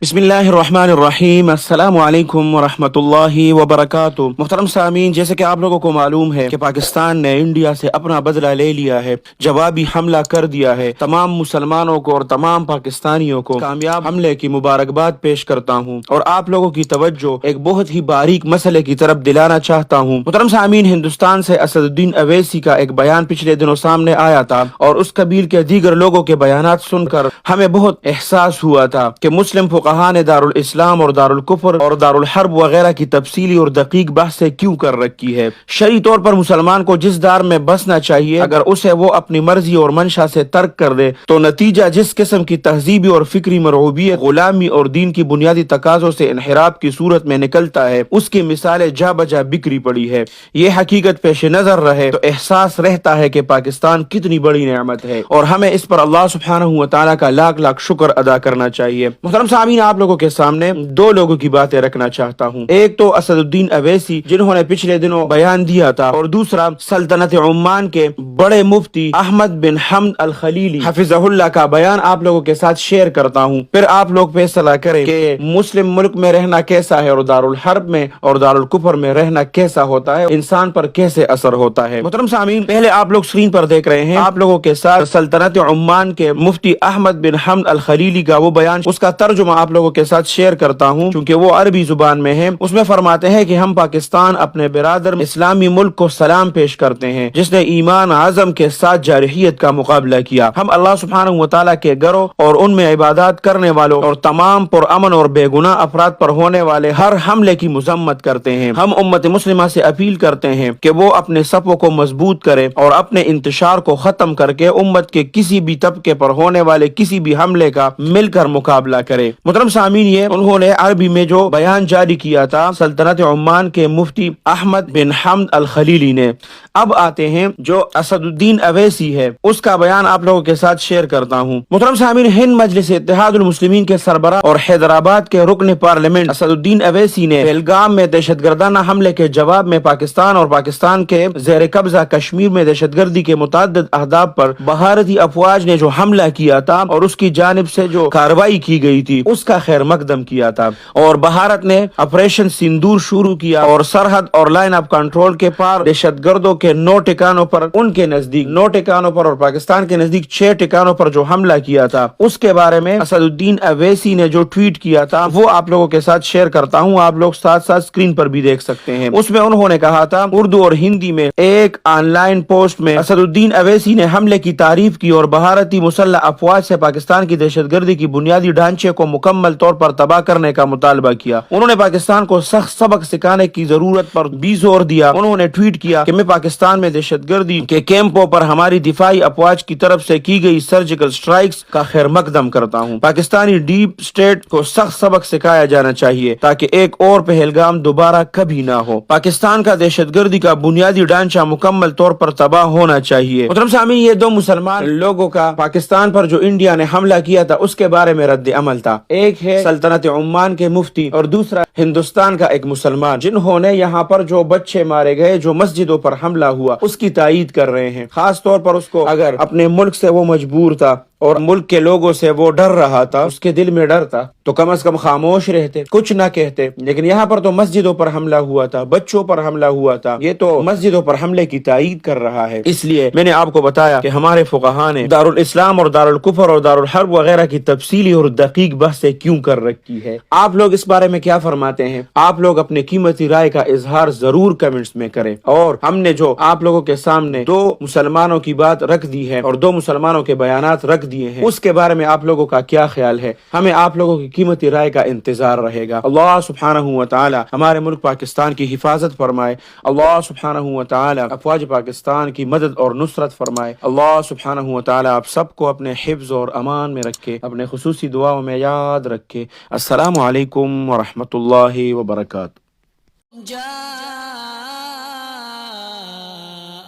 بسم اللہ الرحمن الرحیم، السلام علیکم ورحمۃ اللہ وبرکاتہ۔ محترم سامعین، جیسے کہ آپ لوگوں کو معلوم ہے کہ پاکستان نے انڈیا سے اپنا بدلہ لے لیا ہے، جوابی حملہ کر دیا ہے۔ تمام مسلمانوں کو اور تمام پاکستانیوں کو کامیاب حملے کی مبارکباد پیش کرتا ہوں اور آپ لوگوں کی توجہ ایک بہت ہی باریک مسئلے کی طرف دلانا چاہتا ہوں۔ محترم سامعین، ہندوستان سے اسد الدین اویسی کا ایک بیان پچھلے دنوں سامنے آیا تھا اور اس قبیل کے دیگر لوگوں کے بیانات سن کر ہمیں بہت احساس ہوا تھا کہ مسلم فقہا نے دارالاسلام اور دارالکفر اور دارالحرب وغیرہ کی تفصیلی اور دقیق بحث کیوں کر رکھی ہے۔ شرعی طور پر مسلمان کو جس دار میں بسنا چاہیے، اگر اسے وہ اپنی مرضی اور منشا سے ترک کر دے تو نتیجہ جس قسم کی تہذیبی اور فکری مرعوبیت، غلامی اور دین کی بنیادی تقاضوں سے انحراف کی صورت میں نکلتا ہے، اس کی مثالیں جا بجا بکھری پڑی ہے۔ یہ حقیقت پیش نظر رہے تو احساس رہتا ہے کہ پاکستان کتنی بڑی نعمت ہے اور ہمیں اس پر اللہ سبحانہ و تعالیٰ کا لاکھ لاکھ شکر ادا کرنا چاہیے۔ محترم سامعین، آپ لوگوں کے سامنے دو لوگوں کی باتیں رکھنا چاہتا ہوں۔ ایک تو اسد الدین اویسی جنہوں نے پچھلے دنوں بیان دیا تھا، اور دوسرا سلطنت عمان کے بڑے مفتی احمد بن حمد الخلیلی حفظہ اللہ کا بیان آپ لوگوں کے ساتھ شیئر کرتا ہوں۔ پھر آپ لوگ فیصلہ کریں کہ مسلم ملک میں رہنا کیسا ہے اور دارالحرب میں اور دارالکفر میں رہنا کیسا ہوتا ہے، انسان پر کیسے اثر ہوتا ہے۔ محترم سامعین، پہلے آپ لوگ اسکرین پر دیکھ رہے ہیں، آپ لوگوں کے ساتھ سلطنت عمان کے مفتی احمد بن حمد الخلیلی کا وہ بیان، اس کا ترجمہ آپ لوگوں کے ساتھ شیئر کرتا ہوں کیونکہ وہ عربی زبان میں ہے۔ اس میں فرماتے ہیں کہ ہم پاکستان اپنے برادر اسلامی ملک کو سلام پیش کرتے ہیں جس نے ایمان عظم کے ساتھ جارحیت کا مقابلہ کیا۔ ہم اللہ سبحانہ و تعالیٰ کے گھروں اور ان میں عبادات کرنے والوں اور تمام پرامن اور بے گناہ افراد پر ہونے والے ہر حملے کی مذمت کرتے ہیں۔ ہم امت مسلمہ سے اپیل کرتے ہیں کہ وہ اپنے صفوں کو مضبوط کرے اور اپنے انتشار کو ختم کر کے امت کے کسی بھی طبقے پر ہونے والے کسی بھی حملے کا مل کر مقابلہ کرے۔ محترم سامعین، یہ انہوں نے عربی میں جو بیان جاری کیا تھا سلطنت عمان کے مفتی احمد بن حمد الخلیلی نے۔ اب آتے ہیں جو اسد الدین اویسی ہے، اس کا بیان آپ لوگوں کے ساتھ شیئر کرتا ہوں۔ محترم سامعین، ہند مجلس اتحاد المسلمین کے سربراہ اور حیدرآباد کے رکن پارلیمنٹ اسد الدین اویسی نے پہلگام میں دہشت گردانہ حملے کے جواب میں پاکستان اور پاکستان کے زیر قبضہ کشمیر میں دہشت گردی کے متعدد اہداف پر بھارتی افواج نے جو حملہ کیا تھا اور اس کی جانب سے جو کارروائی کی گئی تھی اس کا خیر مقدم کیا تھا، اور بھارت نے آپریشن سندور شروع کیا اور سرحد اور لائن آف کنٹرول کے پار دہشت گردوں کے 9 ٹھکانوں پر، ان کے نزدیک 9 ٹھکانوں پر اور پاکستان کے نزدیک 6 ٹھکانوں پر جو حملہ کیا تھا، اس کے بارے میں اسد الدین اویسی نے جو ٹویٹ کیا تھا وہ آپ لوگوں کے ساتھ شیئر کرتا ہوں، آپ لوگ ساتھ ساتھ اسکرین پر بھی دیکھ سکتے ہیں۔ اس میں انہوں نے کہا تھا، اردو اور ہندی میں ایک آن لائن پوسٹ میں اسد الدین اویسی نے حملے کی تعریف کی اور بھارتی مسلح افواج سے پاکستان کی دہشت گردی کی بنیادی ڈھانچے کو مکمل طور پر تباہ کرنے کا مطالبہ کیا۔ انہوں نے پاکستان کو سخت سبق سکھانے کی ضرورت پر بھی زور دیا۔ انہوں نے ٹویٹ کیا کہ میں پاکستان میں دہشت گردی کے کیمپوں پر ہماری دفاعی افواج کی طرف سے کی گئی سرجیکل سٹرائکس کا خیر مقدم کرتا ہوں۔ پاکستانی ڈیپ اسٹیٹ کو سخت سبق سکھایا جانا چاہیے تاکہ ایک اور پہلگام دوبارہ کبھی نہ ہو۔ پاکستان کا دہشت گردی کا بنیادی ڈھانچہ مکمل طور پر تباہ ہونا چاہیے۔ محترم سامعین، یہ دو مسلمان لوگوں کا پاکستان پر جو انڈیا نے حملہ کیا تھا اس کے بارے میں رد عمل تھا۔ ایک ہے سلطنت عمان کے مفتی اور دوسرا ہندوستان کا ایک مسلمان، جنہوں نے یہاں پر جو بچے مارے گئے، جو مسجدوں پر حملہ ہوا، اس کی تائید کر رہے ہیں۔ خاص طور پر اس کو اگر اپنے ملک سے وہ مجبور تھا اور ملک کے لوگوں سے وہ ڈر رہا تھا، اس کے دل میں ڈر تھا، تو کم از کم خاموش رہتے، کچھ نہ کہتے۔ لیکن یہاں پر تو مسجدوں پر حملہ ہوا تھا، بچوں پر حملہ ہوا تھا، یہ تو مسجدوں پر حملے کی تائید کر رہا ہے۔ اس لیے میں نے آپ کو بتایا کہ ہمارے فقہا نے دارالاسلام اور دارالکفر اور دارالحرب وغیرہ کی تفصیلی اور دقیق بحثیں کیوں کر رکھی ہے۔ آپ لوگ اس بارے میں کیا فرماتے ہیں؟ آپ لوگ اپنے قیمتی رائے کا اظہار ضرور کمنٹس میں کریں۔ اور ہم نے جو آپ لوگوں کے سامنے دو مسلمانوں کی بات رکھ دی ہے اور دو مسلمانوں کے بیانات رکھ دیے ہیں، اس کے بارے میں آپ لوگوں کا کیا خیال ہے؟ ہمیں آپ لوگوں کی قیمتی رائے کا انتظار رہے گا۔ اللہ سبحانہ و تعالی ہمارے ملک پاکستان کی حفاظت فرمائے۔ اللہ سبحانہ و تعالی افواج پاکستان کی مدد اور نصرت فرمائے۔ اللہ سبحانہ و تعالی آپ سب کو اپنے حفظ اور امان میں رکھے، اپنے خصوصی دعاؤں میں یاد رکھے۔ السلام علیکم ورحمۃ اللہ وبرکاتہ۔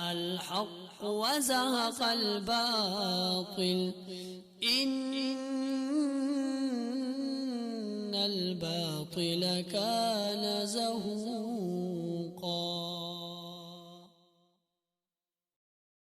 الحق وزهق الباطل إن الباطل كان زهوقا